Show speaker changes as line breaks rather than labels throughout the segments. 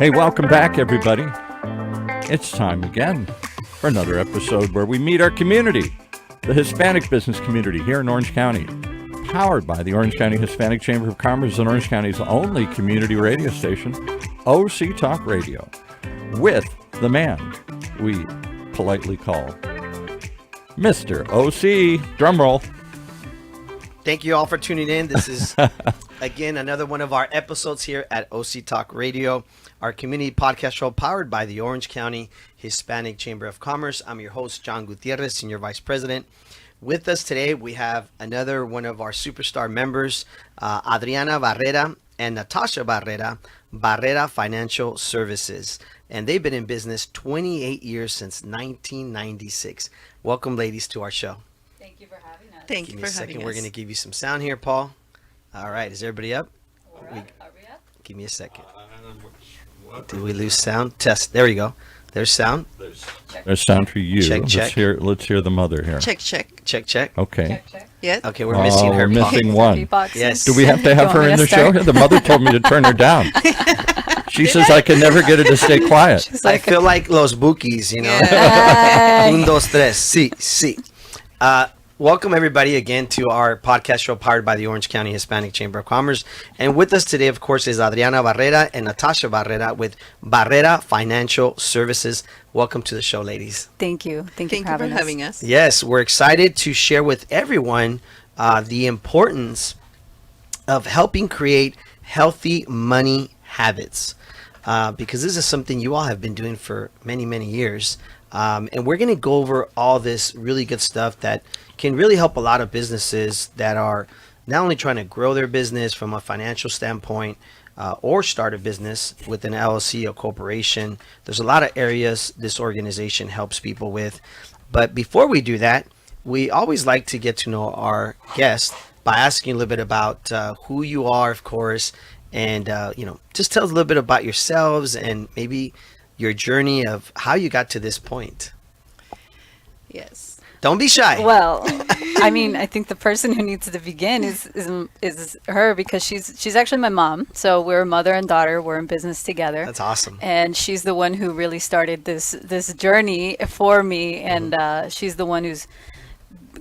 Hey, welcome back, everybody. It's time again for another episode where we meet our community, the Hispanic business community here in Orange County, powered by the Orange County Hispanic Chamber of Commerce and Orange County's only community radio station, OC Talk Radio, with the man we politely call Mr. OC. Drumroll.
Thank you all for tuning in. This is, again, another one of our episodes here at OC Talk Radio, our community podcast show powered by the Orange County Hispanic Chamber of Commerce. I'm your host, John Gutierrez, Senior Vice President. With us today, we have another one of our superstar members, Adrianna Barrera and Natasha Barrera, Barrera Financial Services. And they've been in business 28 years since 1996. Welcome, ladies, to our show.
Thank you for having us.
Thank
Give
you
me
for
a second.
having
We're
us.
going to give you some sound here, Paul. All right. Is everybody up?
Are we up?
Give me a second. Did we lose sound? Test. There we go. There's sound.
There's sound for you.
Check, check.
Let's hear the mother here.
Check, check.
Check, check.
Okay.
Check, check.
Yes.
Okay, we're missing her.
We're
Paul.
missing one.
Beatboxing.
Yes.
Do we have to have
You
her
want
in
me
the
to
show?
start?
The mother told me to turn her down. She says I can never get her to stay quiet.
She's
I
like,
feel like Los Bukis, you know.
"Ay."
Un, dos, tres. Sí. Welcome, everybody, again to our podcast show powered by the Orange County Hispanic Chamber of Commerce. And with us today, of course, is Adrianna Barrera and Natasha Barrera with Barrera Financial Services. Welcome to the show, ladies.
Thank you. Thank you
Thank
for
you for
having us.
having us.
Yes, we're excited to share with everyone the importance of helping create healthy money habits, because this is something you all have been doing for many, many years. And we're going to go over all this really good stuff that can really help a lot of businesses that are not only trying to grow their business from a financial standpoint, or start a business with an LLC or corporation. There's a lot of areas this organization helps people with. But before we do that, we always like to get to know our guests by asking a little bit about who you are, of course, and just tell us a little bit about yourselves and maybe your journey of how you got to this point.
Yes.
Don't be shy.
Well, I mean, I think the person who needs to begin is her, because she's actually my mom. So we're mother and daughter. We're in business together.
That's awesome.
And she's the one who really started this journey for me, and she's the one who's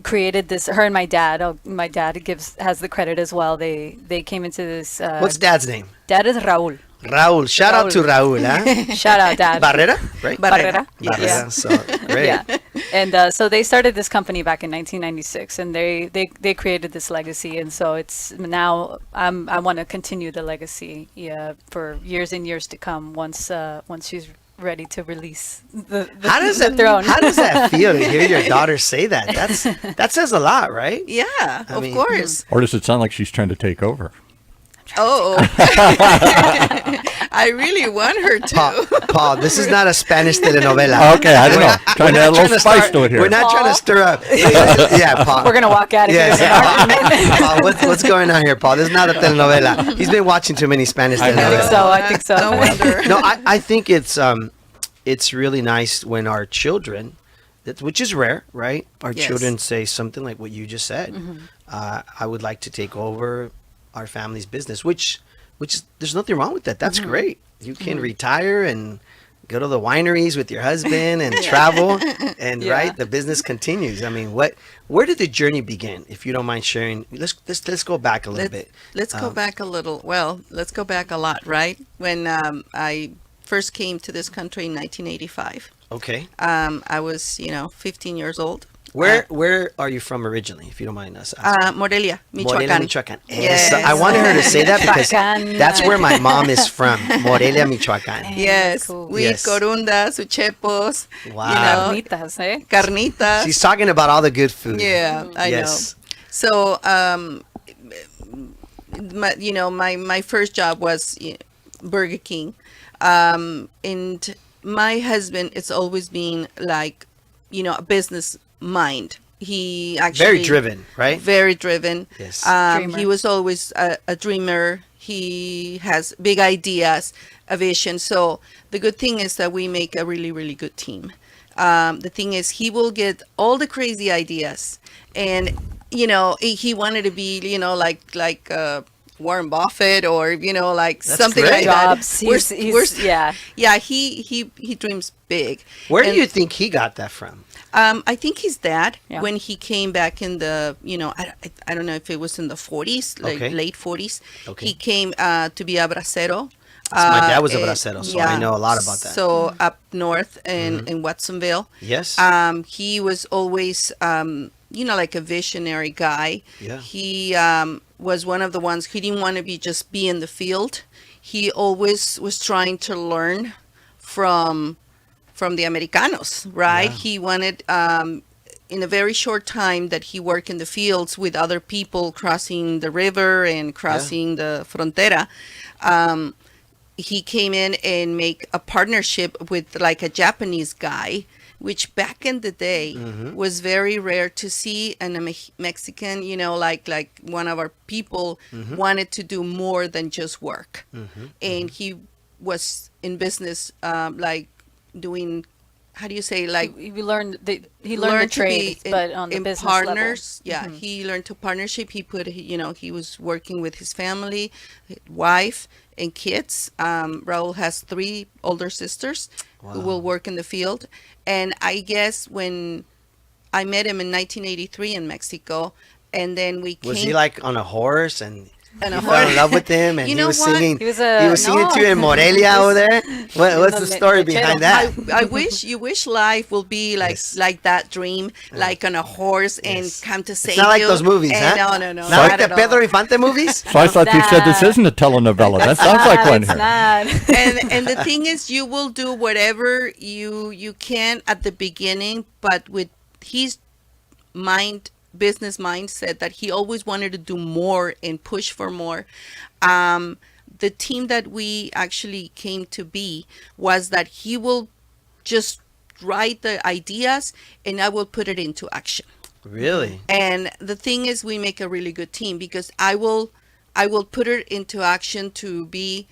created this. Her and my dad. My dad has the credit as well. They came into this.
What's Dad's name?
Dad is Raul.
Raul. Shout out to Raul. Huh?
Shout out, Dad.
Barrera, right?
Barrera.
Barrera.
Yeah.
So great.
Yeah. And so they started this company back in 1996, and they created this legacy. And so it's now I want to continue the legacy, for years and years to come. Once she's ready to release the throne.
How does that feel to hear your daughter say that? That says a lot, right?
Yeah,
I
of
mean,
course.
Or does it sound like she's trying to take over?
Oh. I really want her to.
Paul, this is not a Spanish telenovela.
Okay, I don't know. Trying to add a little spice to it here.
We're not trying to stir up. Yeah, Paul.
We're gonna walk out of here.
Paul, what's going on here, Paul? This is not a telenovela. He's been watching too many Spanish
I know.
telenovelas.
I think so.
No wonder.
No, I think it's really nice when our children, which is rare, right? Our
Yes.
children say something like what you just said. I would like to take over our family's business, which there's nothing wrong with that. That's great. You can retire and go to the wineries with your husband and travel, and
Yeah.
right, the business continues. I mean, where did the journey begin? If you don't mind sharing, let's go back a little bit.
Let's go back a little. Well, let's go back a lot, right? When I first came to this country in 1985,
Okay,
I was 15 years old.
where are you from originally, if you don't mind us asking?
Morelia, Michoacán.
Morelia, Michoacán.
Yes.
I wanted her to say that because
Michoacán.
that's where my mom is from, Morelia, Michoacán.
Yes,
Cool.
we
Yes.
corundas, uchepos,
Wow.
Carnitas, eh?
carnitas.
She's talking about all the good food.
Yeah, I
Yes.
know. So, my first job was Burger King, and my husband, it's always been like, a business mind. He actually
Very driven, right?
very driven.
Yes.
Dreamer.
He was always a dreamer. He has big ideas, a vision. So the good thing is that we make a really, really good team. The thing is, he will get all the crazy ideas, and he wanted to be, like Warren Buffett or like
That's
something
great.
like that.
Jobs. Yeah.
Yeah, he dreams big.
Where do
And,
you think he got that from?
I think his dad,
Yeah.
when he came back in the, I don't know if it was in the 40s, like
Okay.
late 40s,
Okay.
he came to be a bracero.
My dad was a
and-
bracero, so I know a lot about that.
So up north in Watsonville.
Yes.
He was always, like a visionary guy.
Yeah.
He was one of the ones, he didn't want to be in the field. He always was trying to learn from the Americanos, right?
Yeah.
He wanted, in a very short time that he worked in the fields with other people crossing the river and crossing the frontera, he came in and make a partnership with like a Japanese guy, which back in the day was very rare to see. And a Mexican, like one of our people wanted to do more than just work. And he was in business, like doing, how do you say, like
He learned the
to be
trade, but on the
in
business
partners.
level.
Yeah, he learned to partnership. He was working with his family, wife, and kids. Raul has 3 older sisters who will work in the field. And I guess when I met him in 1983 in Mexico, and then we came.
Was he like on a horse and
On
you
a
fell in
horse.
love with him and
You
he
know
was
what?
singing?
He was
singing
no.
to you in Morelia over there. What's the
the
story
lechero.
behind that?
I wish you wish life will be like
Yes.
like that dream, like on a horse and
Yes.
come to save
It's not like
you.
those movies,
And
huh?
No,
Not like the
at all.
Pedro Infante movies?
So I thought you said this isn't a telenovela. That sounds like one
It's
here.
not.
And the thing is, you will do whatever you can at the beginning, but with his business mindset that he always wanted to do more and push for more. The team that we actually came to be was that he will just write the ideas and I will put it into action.
Really?
And the thing is, we make a really good team because I will put it into action to be,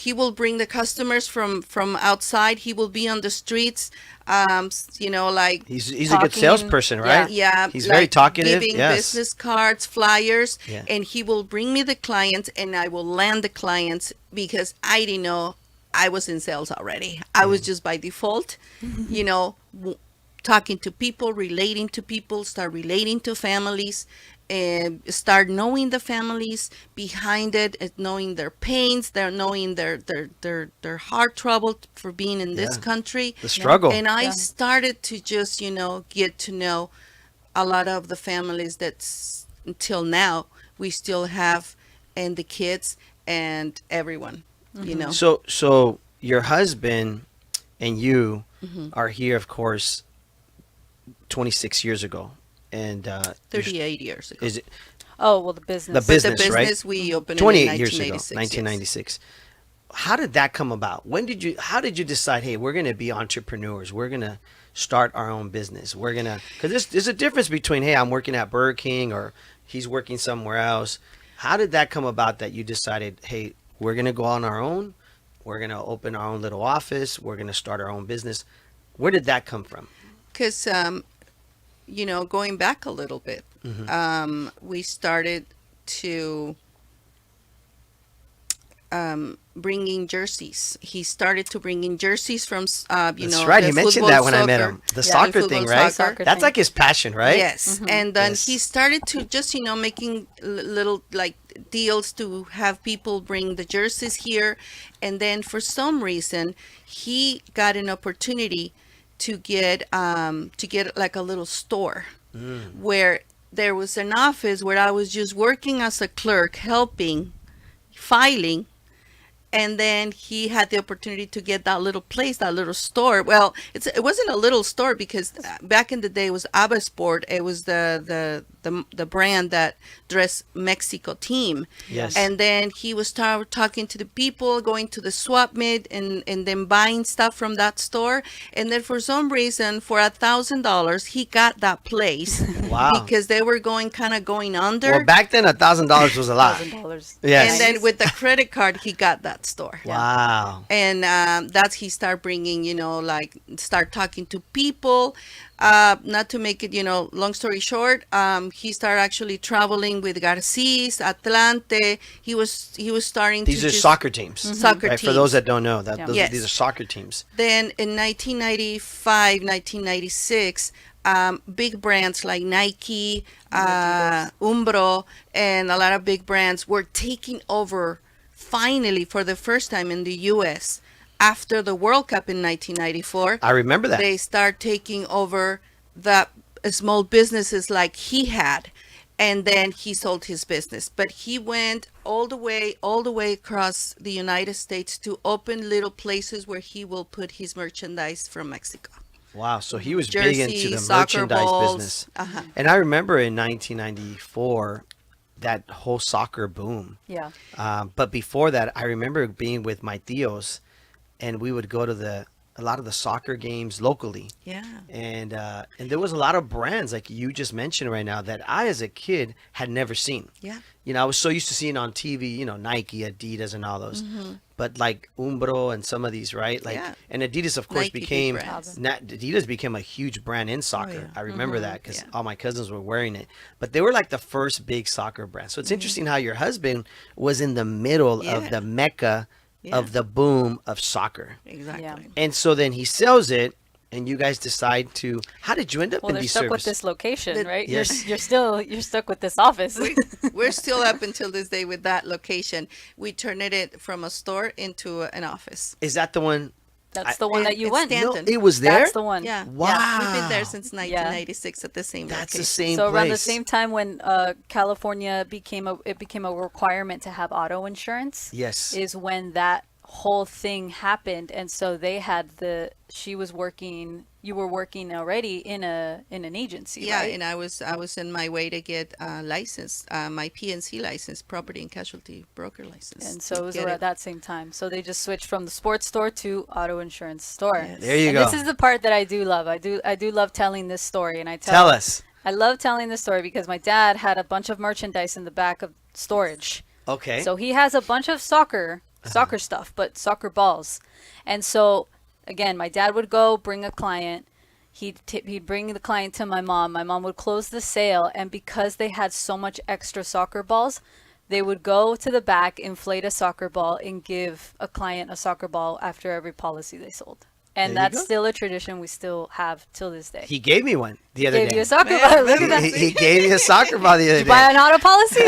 he will bring the customers from outside. He will be on the streets, like
He's a good
Talking.
salesperson, right?
yeah,
He's
like
very talkative.
giving
Yes.
business cards, flyers,
Yeah.
and he will bring me the clients, and I will land the clients because I didn't know I was in sales already. I was just by default, talking to people, relating to people, start relating to families, and start knowing the families behind it, and knowing their pains, knowing their heart trouble for being in this
Yeah.
country.
The struggle.
And I
Yeah.
started to just, get to know a lot of the families until now we still have, and the kids and everyone,
So your husband and you are here, of course, 26 years ago. And
38 years ago.
is it
Oh, well, the business.
The
But
business,
the
right?
business we opened
28
in
years ago,
1996.
1996. How did that come about? How did you decide, hey, we're going to be entrepreneurs. We're going to start our own business. We're going to, because there's a difference between, hey, I'm working at Burger King or he's working somewhere else. How did that come about that you decided, hey, we're going to go on our own. We're going to open our own little office. We're going to start our own business. Where did that come from?
Because, going back a little bit, we started to bringing jerseys. He started to bring in jerseys from,
That's right.
the
He mentioned
football,
that when I met
soccer.
him. The
Yeah,
soccer
football,
thing, right?
soccer.
That's like his passion, right?
Yes, and then
Yes.
he started to just making little like deals to have people bring the jerseys here, and then for some reason he got an opportunity to get like a little store where there was an office where I was just working as a clerk, helping, filing. And then he had the opportunity to get that little place, that little store. Well, it wasn't a little store because back in the day it was Abba Sport. It was the brand that dressed Mexico team.
Yes.
And then he was talking to the people, going to the swap meet, and then buying stuff from that store. And then for some reason, for $1,000, he got that place.
Wow.
Because they were going under.
Well, back then, $1,000 was a lot.
$1,000.
Yes.
And then with the credit card, he got that that store.
Wow.
And that's he start bringing, like start talking to people. Not to make it, long story short, he started actually traveling with Garcis, Atlante. He was starting
These
to
are
just,
soccer teams.
Soccer
Right?
teams.
For those that don't know,
Yes.
these are soccer teams.
Then in 1995, 1996, big brands like Nike, Umbro, and a lot of big brands were taking over finally for the first time in the U.S. after the World Cup in 1994.
I remember that.
They start taking over the small businesses like he had, and then he sold his business. But he went all the way across the United States to open little places where he will put his merchandise from Mexico.
Wow. So he was big into
Jersey,
the
soccer
merchandise
balls.
business.
Uh-huh.
And I remember in 1994, that whole soccer boom.
Yeah.
But before that, I remember being with my tios, and we would go to a lot of the soccer games locally.
Yeah.
And there was a lot of brands like you just mentioned right now that I, as a kid, had never seen.
Yeah.
I was so used to seeing on TV, Nike, Adidas, and all those. But like Umbro and some of these, right? Like,
Yeah.
and Adidas, of course,
Nike big
became
brands.
Adidas became a huge brand in soccer.
yeah.
I remember that because
Yeah.
all my cousins were wearing it. But they were like the first big soccer brand. So it's interesting how your husband was in the middle of
Yeah.
the mecca
Yeah.
of the boom of soccer.
Exactly.
Yeah.
And so then he sells it, and you guys decide to. How did you end up
Well,
in
they're
these
stuck with
services?
this location,
The-
right?
Yes.
You're stuck with this office.
We're still up until this day with that location. We turned it from a store into an office.
Is that the one?
That's the one
it-
that you
it's
went.
Stanton.
No, it was there.
That's the one.
Yeah.
Wow.
Yeah. We've been there since 1996 at the same
That's the
location.
same
So
place.
around the same time when California became a requirement to have auto insurance.
Yes.
Is when that whole thing happened, and so they had you were working already in an agency,
Yeah,
right?
and I was in my way to get license, my PNC license, property and casualty broker license.
And so it was
Get
around that same time. So they just switched from the sports store to auto insurance store.
Yes.
There you
And
go.
this is the part that I do love. I do love telling this story, and
Tell us.
I love telling this story because my dad had a bunch of merchandise in the back of storage.
Okay.
So he has a bunch of soccer stuff, but soccer balls. And so again, my dad would go bring a client. He'd bring the client to my mom. My mom would close the sale, and because they had so much extra soccer balls, they would go to the back, inflate a soccer ball, and give a client a soccer ball after every policy they sold. And
There you
that's
go.
still a tradition we still have till this day.
He gave me one the other
Gave
day.
you a soccer
Man,
ball. Look at that.
He gave me a soccer ball the other
Did you buy
day.
an auto policy?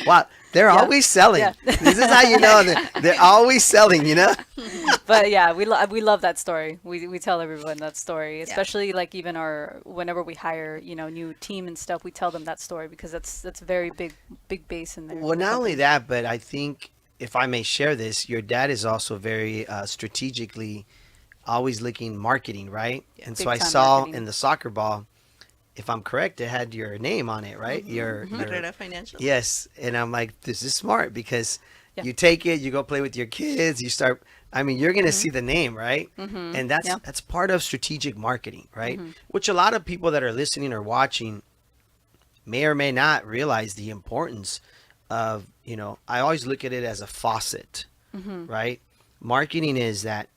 Wow, they're always selling.
Yeah.
This is how you know they're always selling.
But yeah, we love that story. We tell everyone that story, especially like even whenever we hire new team and stuff, we tell them that story because that's very big base in there.
Well, not only that, but I think if I may share this, your dad is also very strategically always looking marketing, right? And so I
Big-time
saw
marketing.
in the soccer ball, if I'm correct, it had your name on it, right? Your
Barrera Financial.
yes, and I'm like, this is smart because
Yeah.
you take it, you go play with your kids, you start. I mean, you're gonna see the name, right? And that's part of strategic marketing, right? Which a lot of people that are listening or watching may or may not realize the importance of. I always look at it as a faucet, right? Marketing is that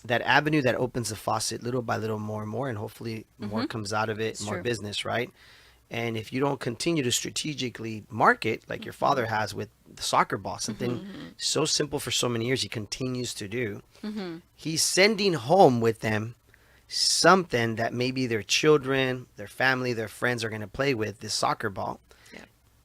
avenue that opens the faucet little by little, more and more, and hopefully more comes out of it, more
true.
business, right? And if you don't continue to strategically market like your father has with the soccer ball, something so simple for so many years, he continues to do, he's sending home with them something that maybe their children, their family, their friends are going to play with, this soccer ball,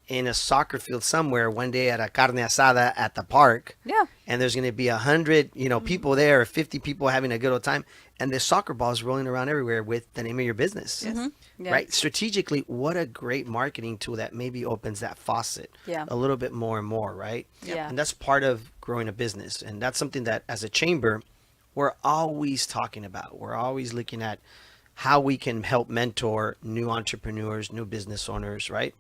in a soccer field somewhere one day at a carne asada at the park.
Yeah.
And there's going to be 100, people there, or 50 people having a good old time. And the soccer ball is rolling around everywhere with the name of your business.
Yeah.
Right? Strategically, what a great marketing tool that maybe opens that faucet
Yeah.
a little bit more and more, right?
Yeah.
And that's part of growing a business. And that's something that as a chamber, we're always talking about. We're always looking at how we can help mentor new entrepreneurs, new business owners, right?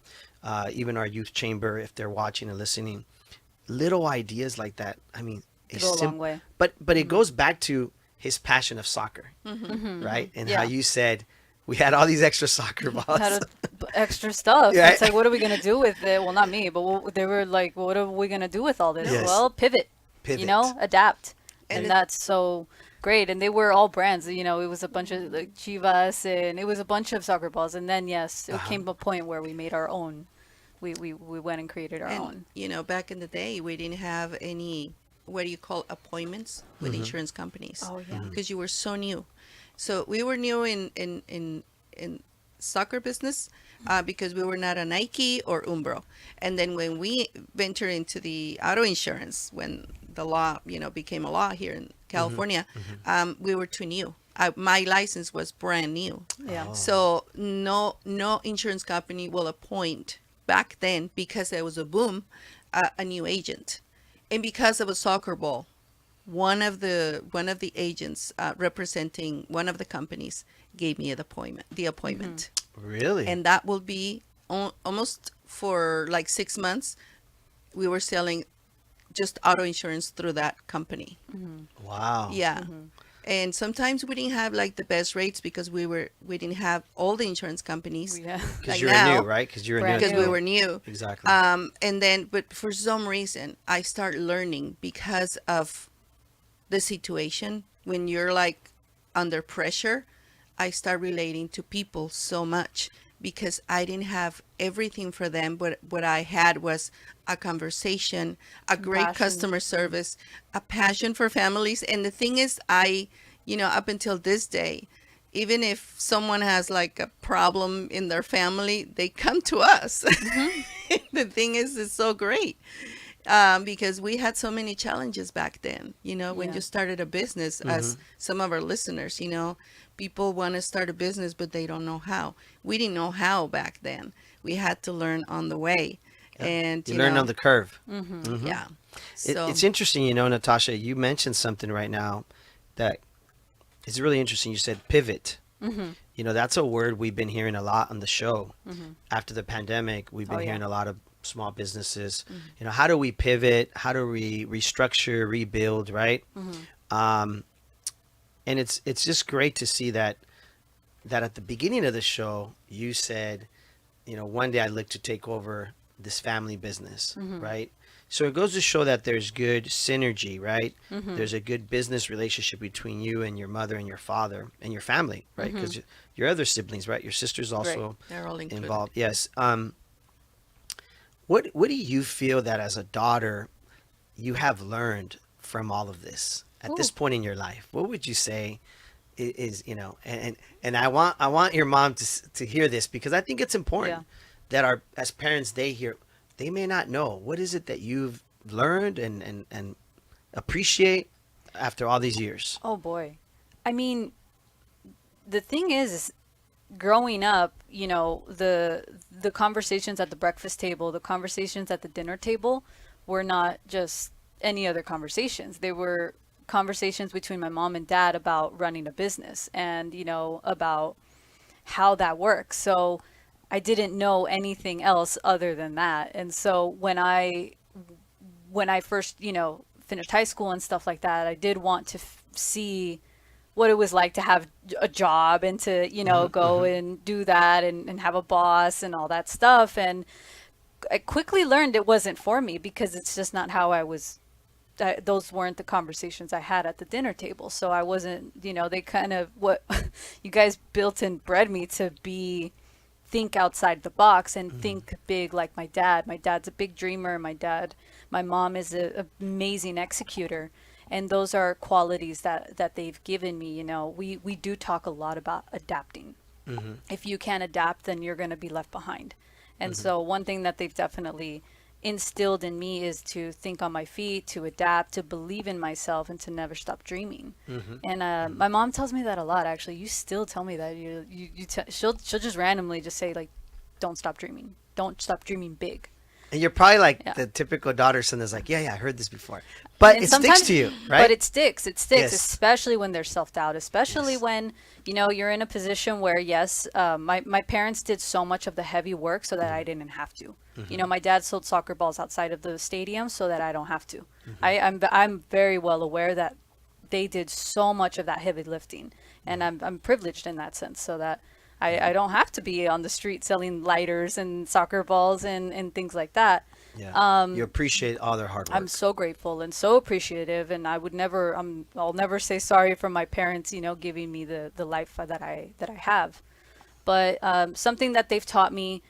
Even our youth chamber, if they're watching and listening, little ideas like that. I mean,
Go a long way.
But it goes back to his passion of soccer, right? And how
Yeah.
you said, we had all these extra soccer balls.
Had extra stuff.
Yeah.
It's like, what are we gonna do with it? Well, not me, but they were like, what are we gonna do with all this?
Yes.
Well, pivot.
Pivot.
You know, adapt,
And
and
it-
that's so great. And they were all brands. You know, it was a bunch of like Chivas, and it was a bunch of soccer balls. And then yes, it came a point where we made our own. We went and created our own.
And you know, back in the day, we didn't have any, what do you call, appointments with insurance companies.
Oh, yeah.
Because you were so new. So we were new in soccer business because we were not a Nike or Umbro. And then when we ventured into the auto insurance, when the law, you know, became a law here in California, we were too new. My license was brand new.
Yeah.
So no insurance company will appoint back then, because there was a boom, a new agent. And because of a soccer ball, one of the agents representing one of the companies gave me the appointment.
Really?
And that will be almost for like 6 months. We were selling just auto insurance through that company.
Wow.
Yeah. And sometimes we didn't have like the best rates because we didn't have all the insurance companies.
Yeah.
Because
Like
you're
now,
new, right? Because you're
Brand
new.
because we were new.
Exactly.
And then, but for some reason, I start learning because of the situation. When you're like under pressure, I start relating to people so much because I didn't have everything for them. But what I had was a conversation, a great
Passion.
customer service, a passion for families. And the thing is, up until this day, even if someone has like a problem in their family, they come to us. The thing is, it's so great because we had so many challenges back then. You know, when
Yeah.
you started a business, as some of our listeners, you know, people want to start a business, but they don't know how. We didn't know how back then. We had to learn on the way. And
you learn on the curve.
yeah.
It's interesting, you know, Natasha, you mentioned something right now that is really interesting. You said pivot. You know, that's a word we've been hearing a lot on the show. After the pandemic, we've been
Oh, yeah.
hearing a lot of small businesses. You know, how do we pivot? How do we restructure, rebuild, right? And it's just great to see that at the beginning of the show, you said, you know, one day I'd like to take over this family business, right? So it goes to show that there's good synergy, right? There's a good business relationship between you and your mother and your father and your family, right? Because your other siblings, right? Your sister's also
They're all included.
involved. Yes. What do you feel that as a daughter you have learned from all of this at this point in your life? What would you say is, you know, and I want your mom to hear this, because I think it's important that as parents, they may not know. What is it that you've learned and appreciate after all these years?
Oh boy. I mean, the thing is growing up, you know, the conversations at the breakfast table, the conversations at the dinner table were not just any other conversations. They were conversations between my mom and dad about running a business and, you know, about how that works. So I didn't know anything else other than that. And so when I first, you know, finished high school and stuff like that, I did want to see what it was like to have a job and to, you know, go and do that and have a boss and all that stuff. And I quickly learned it wasn't for me because it's just not how I was. Those weren't the conversations I had at the dinner table. So I wasn't, you know, they kind of, what you guys built and bred me to think outside the box and think big like my dad. My dad's a big dreamer. My mom is an amazing executor. And those are qualities that they've given me. You know, we do talk a lot about adapting. If you can't adapt, then you're going to be left behind. And so one thing that they've definitely instilled in me is to think on my feet, to adapt, to believe in myself, and to never stop dreaming. And my mom tells me that a lot. Actually, you still tell me that. She'll just randomly just say, like, don't stop dreaming. Don't stop dreaming big.
And you're probably like the typical daughter son that's like, yeah, I heard this before. But
And
it sticks to you, right?
But it sticks,
Yes.
especially when there's self-doubt, especially when, you know, you're in a position where, yes, my parents did so much of the heavy work so that I didn't have to. You know, my dad sold soccer balls outside of the stadium so that I don't have to. I'm very well aware that they did so much of that heavy lifting, and I'm privileged in that sense, so that I don't have to be on the street selling lighters and soccer balls and things like that.
Yeah. You appreciate all their hard work.
I'm so grateful and so appreciative, and I'll never say sorry for my parents, giving me the life that I have. But something that they've taught me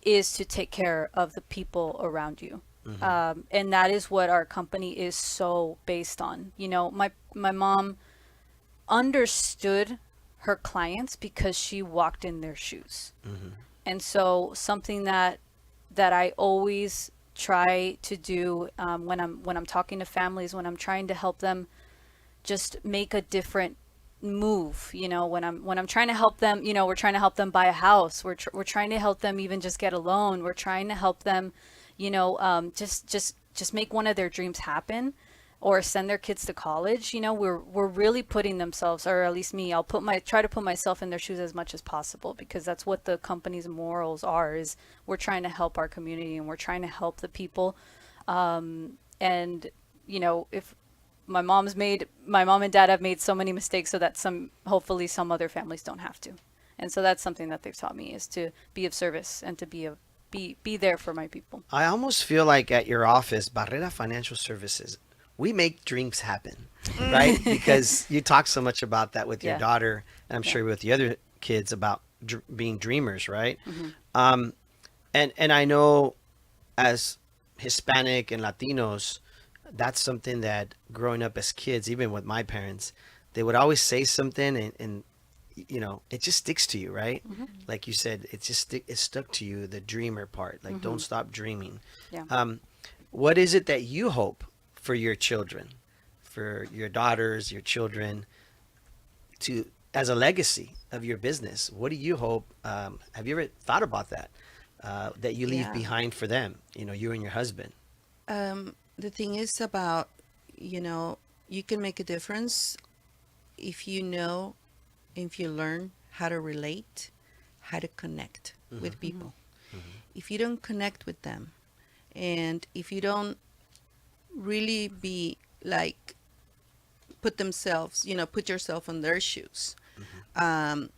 is to take care of the people around you. And that is what our company is so based on. My mom understood her clients because she walked in their shoes. And so something that I always try to do when I'm talking to families, when I'm trying to help them just make a different move, when I'm trying to help them, we're trying to help them buy a house, we're trying to help them even just get a loan, we're trying to help them, just make one of their dreams happen, or send their kids to college. We're really putting themselves, or at least me, try to put myself in their shoes as much as possible, because that's what the company's morals are, is we're trying to help our community and we're trying to help the people. And if my mom and dad have made so many mistakes, so that hopefully some other families don't have to. And so that's something that they've taught me, is to be of service and to be there for my people.
I almost feel like at your office, Barrera Financial Services, we make dreams happen, right? Because you talk so much about that with your daughter, and I'm sure with the other kids, about being dreamers, right? And I know as Hispanic and Latinos, that's something that growing up as kids, even with my parents, they would always say something, and it just sticks to you, right? Like you said, it stuck to you, the dreamer part, like don't stop dreaming. What is it that you hope for your children, for your daughters, your children, as a legacy of your business? What do you hope? Have you ever thought about that you leave behind for them? You and your husband.
The thing is about, you can make a difference if you learn how to relate, how to connect with people. If you don't connect with them, and if you don't really be like, put yourself on their shoes. I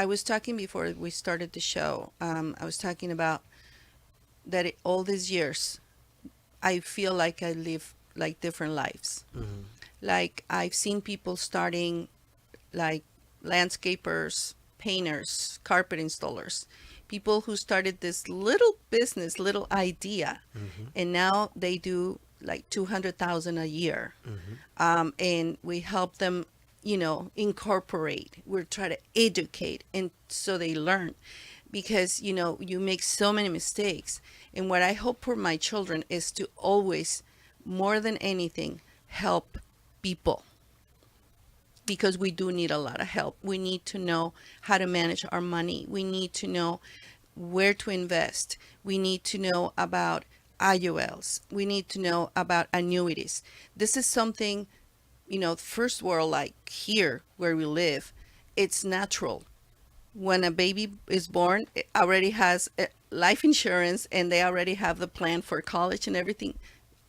was talking before we started the show. I was talking about that all these years, I feel like I live like different lives. Like I've seen people starting like landscapers, painters, carpet installers, people who started this little business, little idea, and now they do like 200,000 a year. And we help them, incorporate. We're trying to educate, and so they learn, because you make so many mistakes. And what I hope for my children is to always, more than anything, help people, because we do need a lot of help. We need to know how to manage our money. We need to know where to invest. We need to know about IULs. We need to know about annuities. This is something, first world, like here where we live, it's natural. When a baby is born, it already has life insurance, and they already have the plan for college and everything.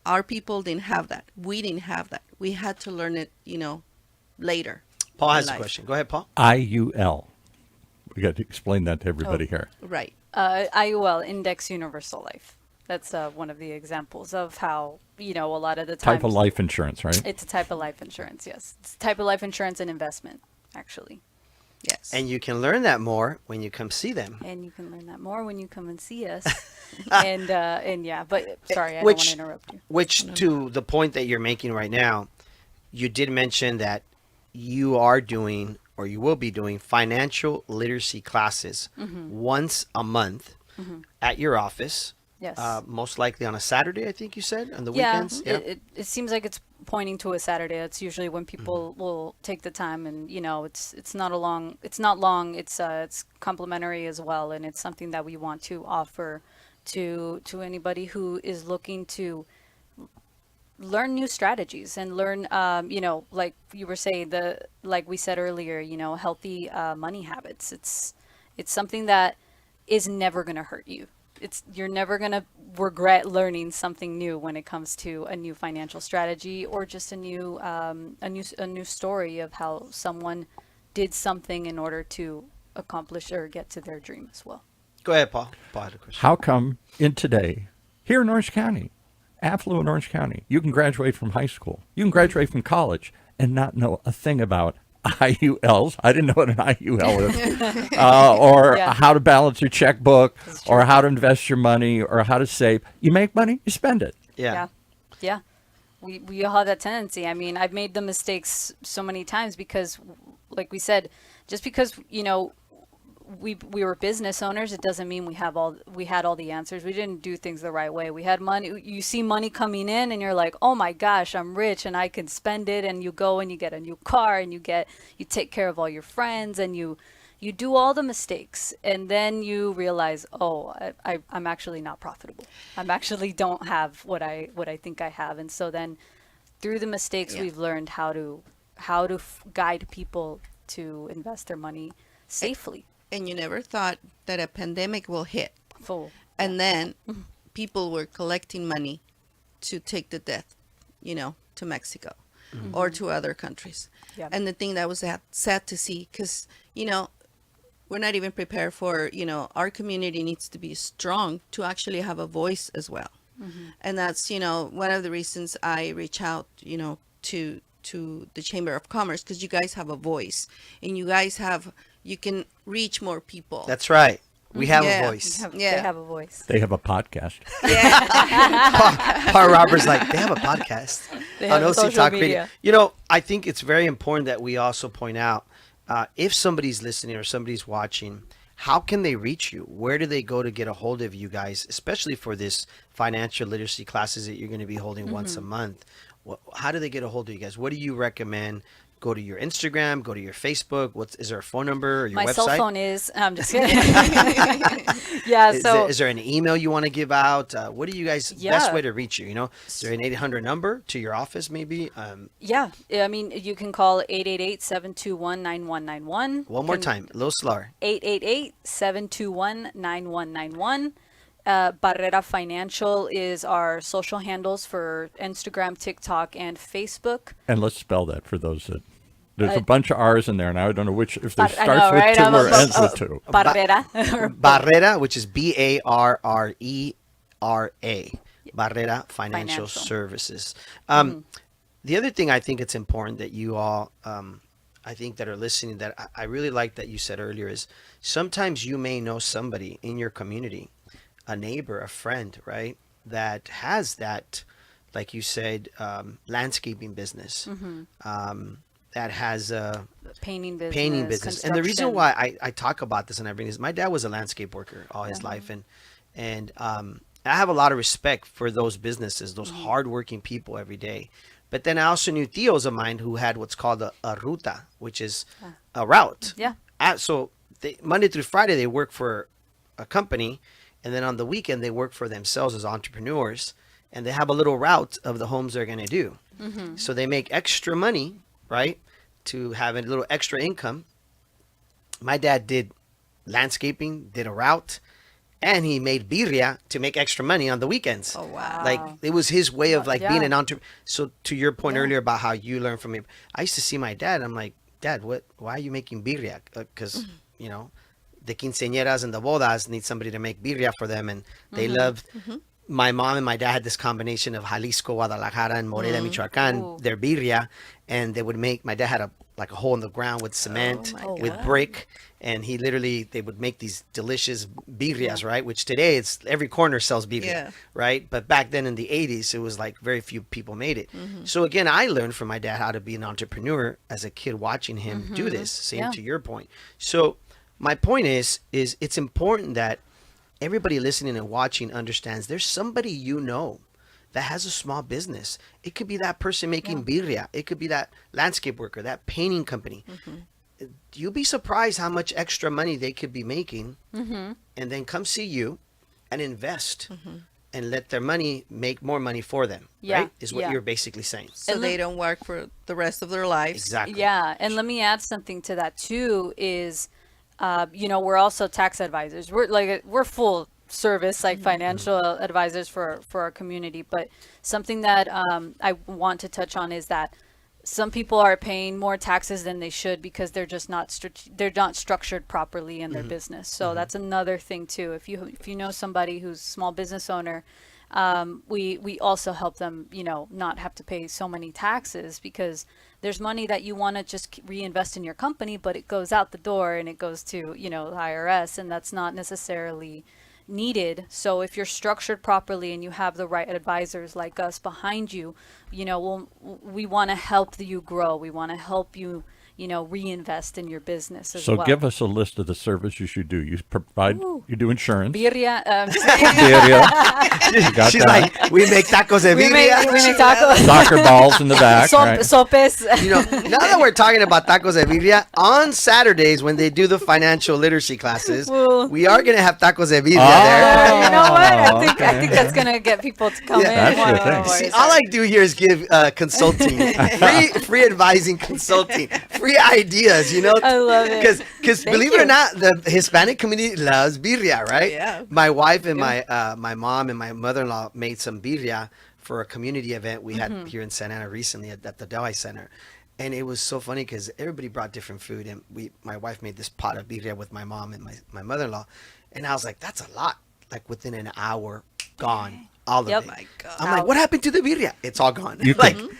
Our people didn't have that. We didn't have that. We had to learn it, later.
Paul has a question. Go ahead, Paul.
IUL. We got to explain that to everybody here.
Right.
IUL, Index Universal Life. That's one of the examples of how, a lot of the times.
Type of life insurance, right?
It's a type of life insurance, yes. It's a type of life insurance and investment, actually.
Yes.
And you can learn that more when you come see them.
And you can learn that more when you come and see us. and yeah, but sorry, I don't want to interrupt you.
Which, to the point that you're making right now, you did mention that you are doing, or you will be doing, financial literacy classes once a month at your office.
Yes.
Most likely on a Saturday, I think you said, on the weekends.
Yeah. It seems like it's pointing to a Saturday. That's usually when people will take the time, and it's not long. It's complimentary as well, and it's something that we want to offer to anybody who is looking to learn new strategies and learn, like you were saying, like we said earlier, healthy money habits. It's something that is never going to hurt you. You're never going to regret learning something new when it comes to a new financial strategy, or just a new story of how someone did something in order to accomplish or get to their dream as well.
Go ahead, Paul. Paul had a question.
How come in today, here in Orange County, affluent Orange County, you can graduate from high school, you can graduate from college and not know a thing about IULs. I didn't know what an IUL is, or
Yeah.
how to balance your checkbook, or how to invest your money, or how to save. You make money, you spend it.
Yeah.
Yeah. We all have that tendency. I mean, I've made the mistakes so many times because, like we said, just because, we were business owners, it doesn't mean we had all the answers. We didn't do things the right way. We had money. You see money coming in and you're like, oh my gosh, I'm rich and I can spend it. And you go and you get a new car and you take care of all your friends and you do all the mistakes. And then you realize, oh, I'm actually not profitable. I'm actually don't have what I think I have. And so then through the mistakes, we've learned how to guide people to invest their money safely.
And you never thought that a pandemic will hit.
Full.
And then people were collecting money to take the death, to Mexico or to other countries.
Yeah.
And the thing that was sad to see, because, we're not even prepared for, our community needs to be strong to actually have a voice as well. And that's, one of the reasons I reach out, to the Chamber of Commerce, because you guys have a voice and you can reach more people.
That's right. We have
Yeah.
a voice.
They
Yeah.
have a voice.
They have a podcast.
Paul Robert's like, they have a podcast
They
on
have
OC
social
Talk
media.
Radio. I think it's very important that we also point out, if somebody's listening or somebody's watching, how can they reach you? Where do they go to get a hold of you guys, especially for this financial literacy classes that you're going to be holding once a month? How do they get a hold of you guys? What do you recommend? Go to your Instagram, go to your Facebook. Is there a phone number or your
My
website?
cell phone is. I'm just kidding. Yeah.
Is there an email you want to give out? What do you guys best
Yeah.
way to reach you? Is there an 800 number to your office maybe?
Yeah. I mean, you can call 888-721-9191.
One more time, a little slower.
888-721-9191. Barrera Financial is our social handles for Instagram, TikTok, and Facebook.
And let's spell that for those that there's a bunch of R's in there, and I don't know which if they
I
starts
know,
with
right?
two
I'm
or
a-
ends with two.
Barrera.
Barrera, which is Barrera. Barrera Financial
Financial.
Services. The other thing I think it's important that you all, I think that are listening, that I really like that you said earlier is sometimes you may know somebody in your community, a neighbor, a friend, right, that has that, like you said, landscaping business, that has a
Painting business.
painting business. And the reason
construction.
why I talk about this and everything is my dad was a landscape worker all his life, and I have a lot of respect for those businesses, those hardworking people every day. But then I also knew tios of mine who had what's called a ruta, which is a route.
Yeah.
So Monday through Friday they work for a company, and then on the weekend they work for themselves as entrepreneurs, and they have a little route of the homes they're going to do. So they make extra money, right, to have a little extra income. My dad did landscaping, did a route, and he made birria to make extra money on the weekends.
Oh, wow.
Like it was his way of like being
Yeah.
an entrepreneur. So to your point earlier about how you learn from him, I used to see my dad. I'm like, Dad, why are you making birria? Because the quinceañeras and the bodas need somebody to make birria for them, and they loved. My mom and my dad had this combination of Jalisco, Guadalajara, and Morelia, Michoacan,
Ooh.
their birria, and they would make. My dad had a hole in the ground with cement,
my
with
God.
brick, and they would make these delicious birrias, right? Which today it's every corner sells birria,
Yeah.
right? But back then in the 80s, it was like very few people made it. So again, I learned from my dad how to be an entrepreneur as a kid, watching him do this. Same
Yeah.
to your point. So my point is it's important that everybody listening and watching understands there's somebody that has a small business. It could be that person making birria. It could be that landscape worker, that painting company. You'll be surprised how much extra money they could be making, and then come see you and invest and let their money make more money for them,
Yeah,
right? Is what
yeah.
you're basically saying.
So
And
they don't work for the rest of their lives.
Exactly.
Yeah, and let me add something to that too. Is we're also tax advisors. We're full service, like financial advisors for our community. But something that I want to touch on is that some people are paying more taxes than they should because they're just not they're not structured properly in their business. So that's another thing too. If you know somebody who's a small business owner, we also help them, not have to pay so many taxes, because there's money that you want to just reinvest in your company, but it goes out the door and it goes to, the IRS, and that's not necessarily needed. So if you're structured properly and you have the right advisors like us behind you, we want to help you grow. We want to help you, reinvest in your business as well.
So give us a list of the services you do. You provide, you do insurance.
Birria.
You got
She's
that.
like, we make tacos de
we make
birria.
tacos.
Soccer balls in the back. Right?
Sopes.
Now that we're talking about tacos de birria, on Saturdays when they do the financial literacy classes, we are going to have tacos de birria there.
You know what? I think
okay.
that's gonna get people to come in.
That's
One
the
of
thing.
our
See,
words.
all I do here is give consulting, free advising consulting, free ideas,
I love it.
Because
Thank
believe it or
you.
not, the Hispanic community loves birria, right?
Yeah.
My wife and my mom and my mother-in-law made some birria for a community event we had here in Santa Ana recently at the Delhi Center. And it was so funny because everybody brought different food, and my wife made this pot of birria with my mom and my mother-in-law, and I was like, that's a lot. Like within an hour, gone. All of
Yep.
it.
My God.
I'm like, what happened to the birria? It's all gone.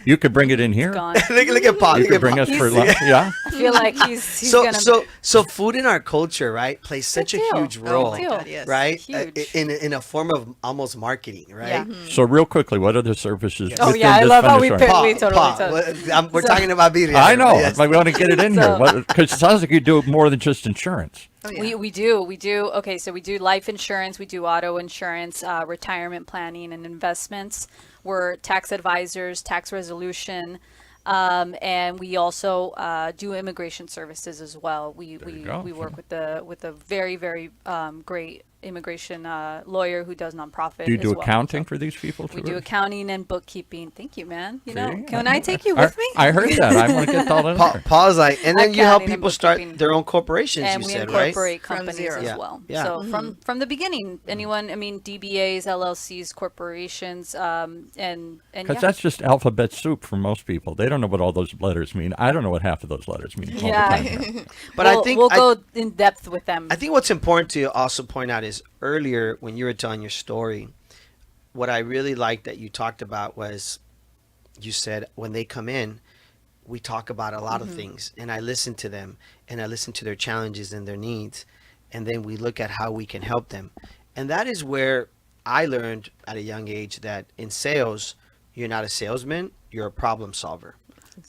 You could bring it in here.
Gone.
look at Paul.
You
Look
could
at
bring
Paul.
us for lunch. Yeah.
I feel like he's
So
gonna.
so food in our culture, right, plays such a
deal.
huge
Big
role,
deal.
God, yes.
right?
Huge.
In a form of almost marketing, right?
Yeah.
So real quickly, what other services?
Oh,
within
yeah, I
this
love how we
funding
pick-
source?
we totally took.
We're talking about birria.
I know.
Yes.
But we want to get it in
So-
here because it sounds like you do more than just insurance.
Oh, yeah.
We do. Okay, so we do life insurance, we do auto insurance, retirement planning and investments. We're tax advisors, tax resolution, and we also do immigration services as well. We
go.
work with a very, very great immigration lawyer who does nonprofit.
Do you do
as well.
accounting for these people too?
We do accounting and bookkeeping. Thank you, man.
See?
Can I take you with me?
I heard that. I want to get all in there.
Paul's like, and then you help
Accounting and
people start
bookkeeping.
their own corporations.
And
You
we
said, right?
incorporate
From
companies
zero.
as
Yeah.
well.
Yeah.
So from the beginning, DBAs, LLCs, corporations, and
Because that's just alphabet soup for most people. They don't know what all those letters mean. I don't know what half of those letters mean. all the time.
yeah.
But
we'll,
I think
we'll go in depth with them.
I think what's important to also point out is earlier when you were telling your story, what I really liked that you talked about was you said when they come in, we talk about a lot of things, and I listen to them and I listen to their challenges and their needs, and then we look at how we can help them. And that is where I learned at a young age that in sales, you're not a salesman, you're a problem solver.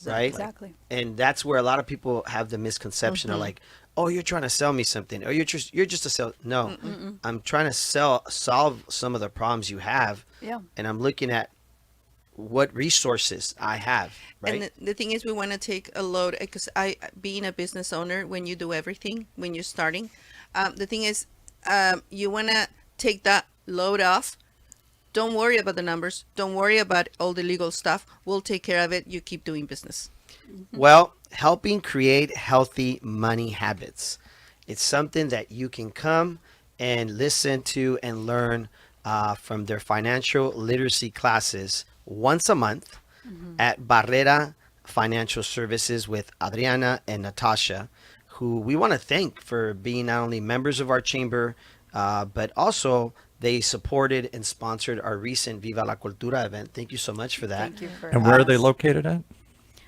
Right?
Exactly.
And that's where a lot of people have the misconception of like, oh, you're trying to sell me something, or you're just a sales. No, I'm trying to solve some of the problems you have,
Yeah.
and I'm looking at what resources I have. Right?
And the thing is, we want to take a load, because being a business owner, when you do everything, when you're starting, the thing is, you want to take that load off. Don't worry about the numbers. Don't worry about all the legal stuff. We'll take care of it. You keep doing business.
Well, helping create healthy money habits. It's something that you can come and listen to and learn from their financial literacy classes once a month at Barrera Financial Services with Adrianna and Natasha, who we want to thank for being not only members of our chamber, but also they supported and sponsored our recent Viva la Cultura event. Thank you so much for that.
Thank you for
And where are they
us.
located at?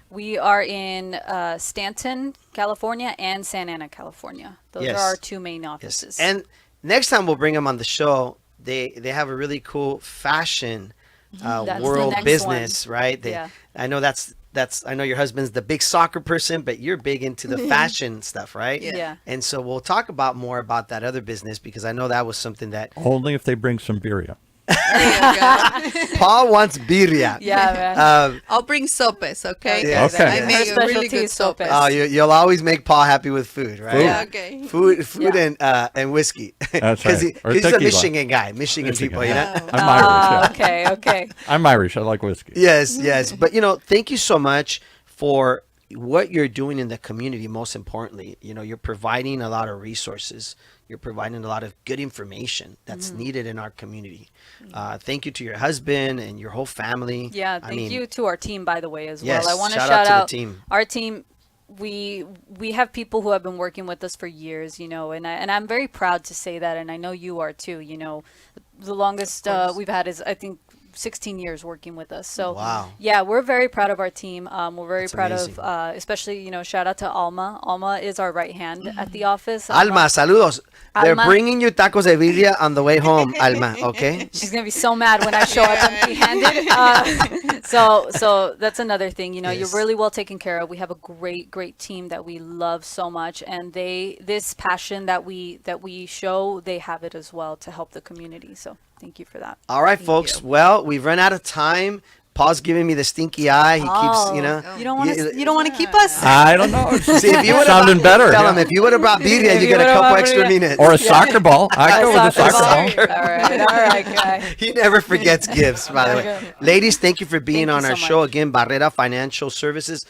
We are in Stanton, California, and Santa Ana, California. Those
Yes.
are our two main offices.
And next time we'll bring them on the show. They have a really cool fashion
That's the
world
next
business, right?
Yeah.
I know that's I know your husband's the big soccer person, but you're big into the fashion stuff, right?
Yeah.
And so we'll talk about more about that other business because I know that was something that
Only if they bring some birria.
There you go.
Paul wants birria.
yeah, man.
I'll bring sopes, okay?
Yeah.
Okay.
I
Her
make a
specialty
really good
is sopes.
sopes.
Oh, you'll always make Paul happy with food, right?
Food.
Yeah, okay.
Food
Yeah.
and whiskey.
That's
Because
right. Or
he's a
tequila.
Michigan guy, Michigan people, you know.
I'm Irish.
Okay.
I'm Irish. I like whiskey.
Yes. But thank you so much for what you're doing in the community, most importantly, you're providing a lot of resources. You're providing a lot of good information that's needed in our community. Thank you to your husband and your whole family.
Yeah, thank you to our team, by the way, as
Yes,
well. I want to
shout
shout
out
out
to the team.
our team. We have people who have been working with us for years, and I'm very proud to say that, and I know you are too. The longest we've had is, I think, 16 years working with us. So
Wow.
yeah, we're very proud of our team. We're very
That's
proud
amazing.
of, especially, shout out to Alma. Alma is our right hand at the office.
Alma, saludos. They're
Alma.
bringing you tacos de birria on the way home, Alma, okay?
She's gonna be so mad when I show up empty-handed. So that's another thing.
Yes.
You're really well taken care of. We have a great team that we love so much, and this passion that we show, they have it as well to help the community. So thank you for that.
All right, folks.
you.
Well, we've run out of time. Paul's giving me the stinky eye. He keeps,
You don't want
You-
to. You don't want to keep us.
I don't know. It's
See, if you would
sounding better.
Tell him, if you would have brought birria,
If
you
you
get a
would've
couple
brought
extra
birria.
minutes.
Or a soccer ball. I go with a soccer ball.
All right, guy.
He never forgets gifts, by the way.
Okay.
Ladies, thank you for being
Thank
on
you
our
so
show
much.
again. Barrera Financial Services.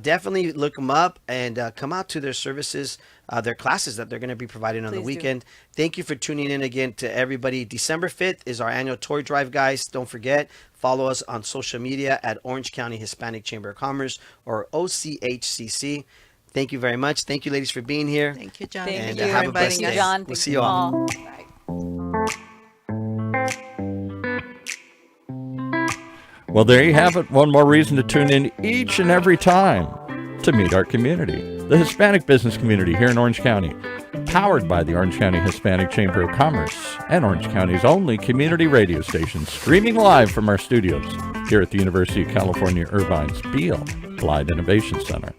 Definitely look them up and come out to their services, their classes that they're going to be providing on the
Please do.
weekend. Thank you for tuning in again to everybody. December 5th is our annual toy drive, guys. Don't forget, follow us on social media at Orange County Hispanic Chamber of Commerce or OCHCC. Thank you very much. Thank you, ladies, for being here.
Thank you, John.
Thank
And
you.
have a blessed
Thank you,
day.
John.
We'll
Thank
see you all.
Bye.
Well, there you have it. One more reason to tune in each and every time to meet our community, the Hispanic business community here in Orange County, powered by the Orange County Hispanic Chamber of Commerce and Orange County's only community radio station, streaming live from our studios here at the University of California, Irvine's Beale Applied Innovation Center.